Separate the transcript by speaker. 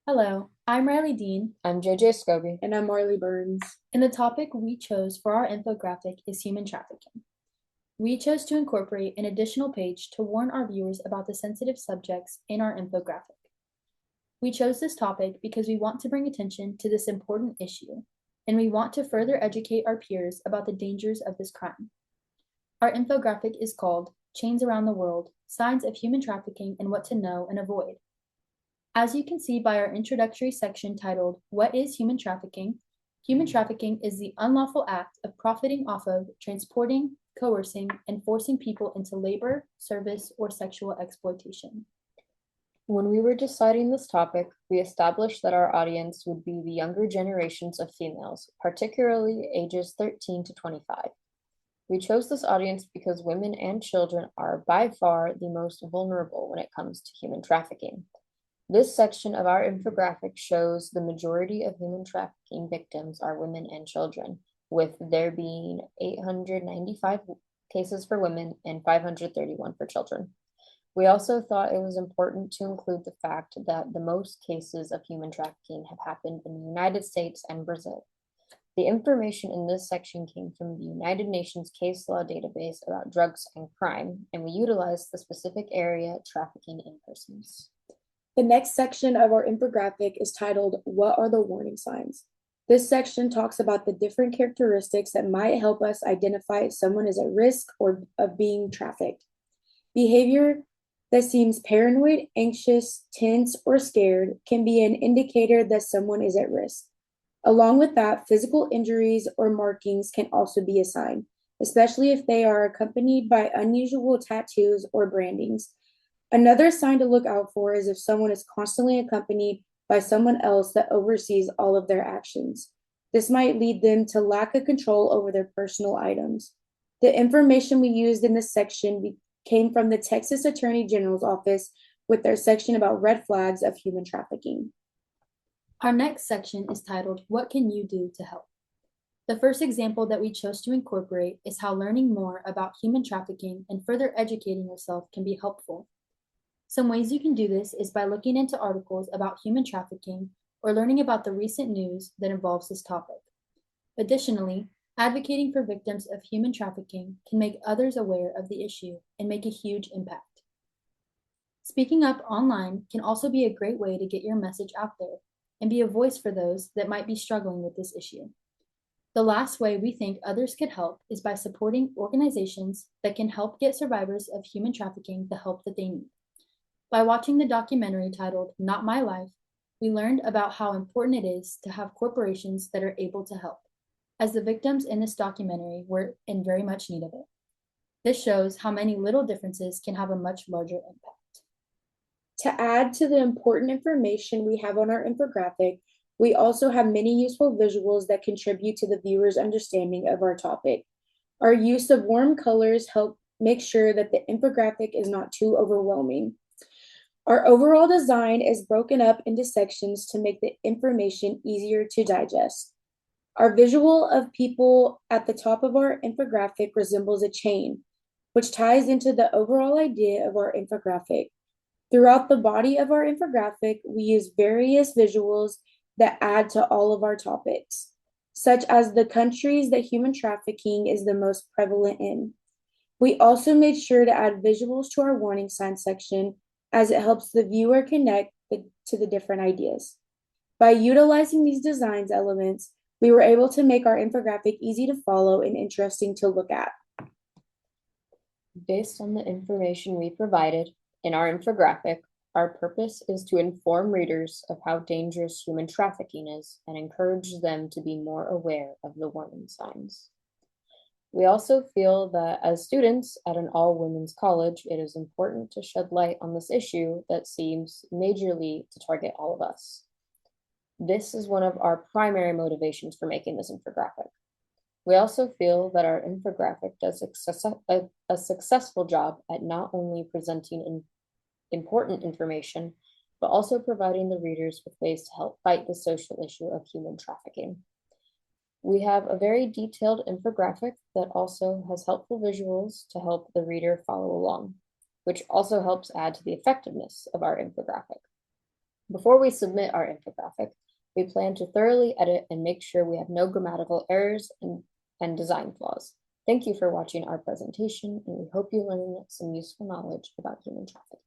Speaker 1: Hello, I'm Riley Dean,
Speaker 2: I'm JJ Scobie.
Speaker 3: And I'm Marley Burns.
Speaker 1: and the topic we chose for our infographic is human trafficking. We chose to incorporate an additional page to warn our viewers about the sensitive subjects in our infographic. We chose this topic because we want to bring attention to this important issue, and we want to further educate our peers about the dangers of this crime. Our infographic is called Chains Around the World: Signs of Human Trafficking and What to Know and Avoid. As you can see by our introductory section titled, What is Human Trafficking? Human trafficking is the unlawful act of profiting off of, transporting, coercing, and forcing people into labor, service, or sexual exploitation.
Speaker 2: When we were deciding this topic, we established that our audience would be the younger generations of females, particularly ages 13 to 25. We chose this audience because women and children are by far the most vulnerable when it comes to human trafficking. This section of our infographic shows the majority of human trafficking victims are women and children, with there being 895 cases for women and 531 for children. We also thought it was important to include the fact that the most cases of human trafficking have happened in the United States and Brazil. The information in this section came from the United Nations case law database about drugs and crime, and we utilized the specific area trafficking in persons.
Speaker 3: The next section of our infographic is titled, What are the warning signs? This section talks about the different characteristics that might help us identify if someone is at risk or of being trafficked. Behavior that seems paranoid, anxious, tense, or scared can be an indicator that someone is at risk. Along with that, physical injuries or markings can also be a sign, especially if they are accompanied by unusual tattoos or brandings. Another sign to look out for is if someone is constantly accompanied by someone else that oversees all of their actions. This might lead them to lack of control over their personal items. The information we used in this section came from the Texas Attorney General's office with their section about red flags of human trafficking.
Speaker 1: Our next section is titled, What Can You Do to Help? The first example that we chose to incorporate is how learning more about human trafficking and further educating yourself can be helpful. Some ways you can do this is by looking into articles about human trafficking or learning about the recent news that involves this topic. Additionally, advocating for victims of human trafficking can make others aware of the issue and make a huge impact. Speaking up online can also be a great way to get your message out there and be a voice for those that might be struggling with this issue. The last way we think others could help is by supporting organizations that can help get survivors of human trafficking the help that they need. By watching the documentary titled Not My Life, we learned about how important it is to have corporations that are able to help, as the victims in this documentary were in very much need of it. This shows how many little differences can have a much larger impact.
Speaker 3: To add to the important information we have on our infographic, we also have many useful visuals that contribute to the viewer's understanding of our topic. Our use of warm colors help make sure that the infographic is not too overwhelming. Our overall design is broken up into sections to make the information easier to digest. Our visual of people at the top of our infographic resembles a chain, which ties into the overall idea of our infographic. Throughout the body of our infographic, we use various visuals that add to all of our topics, such as the countries that human trafficking is the most prevalent in. We also made sure to add visuals to our warning sign section as it helps the viewer connect to the different ideas. By utilizing these designs elements, we were able to make our infographic easy to follow and interesting to look at.
Speaker 2: Based on the information we provided in our infographic, our purpose is to inform readers of how dangerous human trafficking is and encourage them to be more aware of the warning signs. We also feel that as students at an all-women's college, it is important to shed light on this issue that seems majorly to target all of us. This is one of our primary motivations for making this infographic. We also feel that our infographic does a successful job at not only presenting important information, but also providing the readers with ways to help fight the social issue of human trafficking. We have a very detailed infographic that also has helpful visuals to help the reader follow along, which also helps add to the effectiveness of our infographic. Before we submit our infographic, we plan to thoroughly edit and make sure we have no grammatical errors and design flaws. Thank you for watching our presentation, and we hope you learned some useful knowledge about human trafficking.